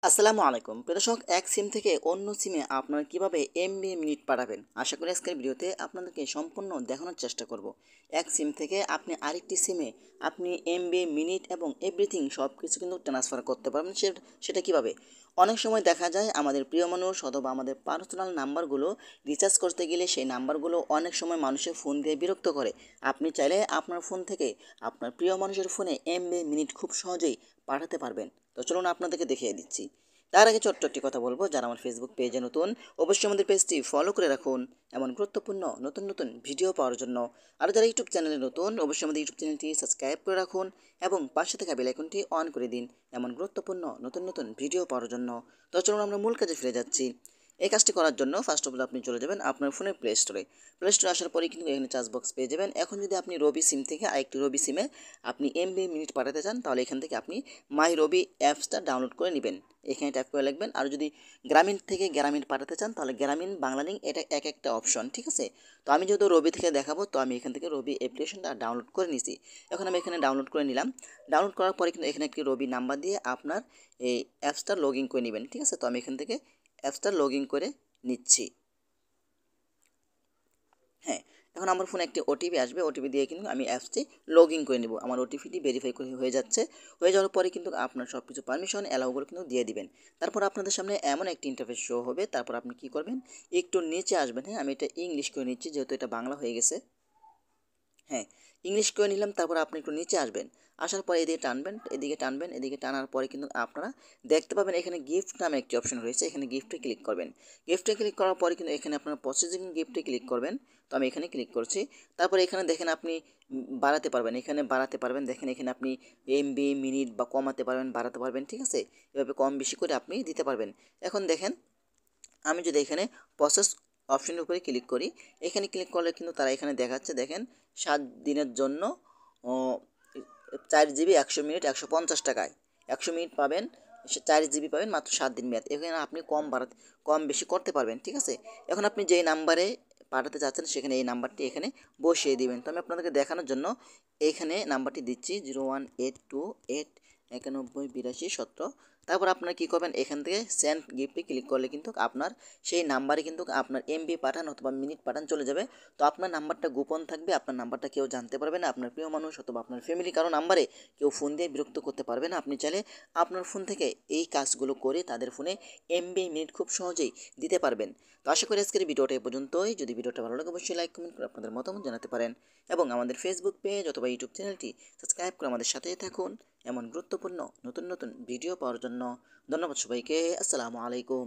আসসালামু আলাইকুম প্রিয় দর্শক, এক সিম থেকে অন্য সিমে আপনারা কিভাবে এমবি মিনিট পাঠাবেন আশা করি আজকের ভিডিওতে আপনাদেরকে সম্পূর্ণ দেখানোর চেষ্টা করব। এক সিম থেকে আপনি আরেকটি সিমে আপনি এমবি মিনিট এবং এভরিথিং সব কিছু কিন্তু ট্রান্সফার করতে পারবেন। সেটা কিভাবে? অনেক সময় দেখা যায় আমাদের প্রিয় মানুষ অথবা আমাদের পার্সোনাল নাম্বারগুলো রিচার্জ করতে গেলে সেই নাম্বারগুলো অনেক সময় মানুষের ফোন দিয়ে বিরক্ত করে। আপনি চাইলে আপনার ফোন থেকে আপনার প্রিয় মানুষের ফোনে এমবি মিনিট খুব সহজেই পাঠাতে পারবেন। তো চলুন আপনাদেরকে দেখিয়ে দিচ্ছি। তার আগে ছোট্ট একটি কথা বলবো, যারা আমার ফেসবুক পেজে নতুন অবশ্যই আমাদের পেজটি ফলো করে রাখুন এমন গুরুত্বপূর্ণ নতুন নতুন ভিডিও পাওয়ার জন্য। আর যারা ইউটিউব চ্যানেলে নতুন অবশ্যই আমাদের ইউটিউব চ্যানেলটি সাবস্ক্রাইব করে রাখুন এবং পাশে থাকা বেল আইকনটি অন করে দিন এমন গুরুত্বপূর্ণ নতুন নতুন ভিডিও পাওয়ার জন্য। তো চলুন আমরা মূল কাজে ফিরে যাচ্ছি। এই কাজটি করার জন্য ফার্স্ট অফ অল আপনি চলে যাবেন আপনার ফোনের প্লে স্টোরে আসার পরে কিন্তু এখানে চার্জ বক্স পেয়ে যাবেন। এখন যদি আপনি রবি সিম থেকে আরেকটি রবি সিমে আপনি এমবি মিনিট পাঠাতে চান তাহলে এখান থেকে আপনি মাই রবি অ্যাপসটা ডাউনলোড করে নেবেন। এখানে ট্যাপ করে লিখবেন। আর যদি গ্রামীণ থেকে গ্রামীণ পাঠাতে চান তাহলে গ্রামীণ বাংলা লিঙ্ক, এটা এক একটা অপশন, ঠিক আছে। তো আমি যেহেতু রবি থেকে দেখাবো তো আমি এখান থেকে রবি অ্যাপ্লিকেশনটা ডাউনলোড করে নিয়েছি। এখন আমি এখানে ডাউনলোড করে নিলাম। ডাউনলোড করার পরে কিন্তু এখানে একটি রবি নাম্বার দিয়ে আপনার এই অ্যাপসটা লগ ইন করে নেবেন, ঠিক আছে। তো আমি এখান থেকে অ্যাপসটা লগ ইন করে নিচ্ছি। হ্যাঁ, এখন আমার ফোনে একটি ওটিপি আসবে, ওটিপি দিয়ে কিন্তু আমি অ্যাপসটি লগ ইন করে নেব। আমার ওটিপিটি ভেরিফাই করে হয়ে যাচ্ছে। হয়ে যাওয়ার পরে কিন্তু আপনার সব কিছু পারমিশন অ্যালাউগুলো কিন্তু দিয়ে দিবেন। তারপর আপনাদের সামনে এমন একটি ইন্টারফেস শো হবে। তারপর আপনি কী করবেন, একটু নিচে আসবেন। হ্যাঁ, আমি এটা ইংলিশ করে নিচ্ছি যেহেতু এটা বাংলা হয়ে গেছে। হ্যাঁ, ইংলিশ করে নিলাম। তারপর আপনি একটু নিচে আসবেন। আসার পরে এদিকে টানবেন, এদিকে টানবেন, এদিকে টানার পরে কিন্তু আপনারা দেখতে পাবেন এখানে গিফট নামে একটি অপশন রয়েছে। এখানে গিফটে ক্লিক করবেন। গিফটে ক্লিক করার পরে কিন্তু এখানে আপনারা প্রসেসিং গিফটে ক্লিক করবেন। তো আমি এখানে ক্লিক করছি। তারপরে এখানে দেখেন আপনি বাড়াতে পারবেন, এখানে বাড়াতে পারবেন। দেখেন এখানে আপনি এমবি মিনিট বা কমাতে পারবেন, বাড়াতে পারবেন, ঠিক আছে। এভাবে কম বেশি করে আপনি দিতে পারবেন। এখন দেখেন আমি যদি এখানে প্রসেস অপশনের উপরে ক্লিক করি, এখানে ক্লিক করলে কিন্তু তারা এখানে দেখাচ্ছে, দেখেন 7 দিনের জন্য 4 জিবি 100 মিনিট 150 টাকায় 100 মিনিট পাবেন, 4 জিবি পাবেন মাত্র 7 দিন মেয়াদ। এখানে আপনি কম বেশি করতে পারবেন, ঠিক আছে। এখন আপনি যেই নাম্বারে পাঠাতে চাচ্ছেন সেখানে এই নাম্বারটি এখানে বসিয়ে দিবেন। তো আমি আপনাদেরকে দেখানোর জন্য এইখানে নাম্বারটি দিচ্ছি 01828918217। তারপর আপনারা কী করবেন, এখান থেকে সেন্ড গিফটে ক্লিক করলে কিন্তু আপনার সেই নাম্বারে কিন্তু আপনার এমবি পাঠান অথবা মিনিট পাঠান চলে যাবে। তো আপনার নাম্বারটা গোপন থাকবে, আপনার নাম্বারটা কেউ জানতে পারবে না। আপনার প্রিয় মানুষ অথবা আপনার ফ্যামিলি কারো নাম্বারে কেউ ফোন দিয়ে বিরক্ত করতে পারবে না। আপনি চাইলে আপনার ফোন থেকে এই কাজগুলো করে তাদের ফোনে এমবি মিনিট খুব সহজেই দিতে পারবেন। তো আশা করি আজকের ভিডিওটা এই পর্যন্তই। যদি ভিডিওটা ভালো লাগে অবশ্যই লাইক কমেন্ট করে আপনাদের মতামত জানাতে পারেন এবং আমাদের ফেসবুক পেজ অথবা ইউটিউব চ্যানেলটি সাবস্ক্রাইব করে আমাদের সাথেই থাকুন এমন গুরুত্বপূর্ণ নতুন নতুন ভিডিও পাওয়ার জন্য। ধন্যবাদ সবাইকে। আসসালামু আলাইকুম।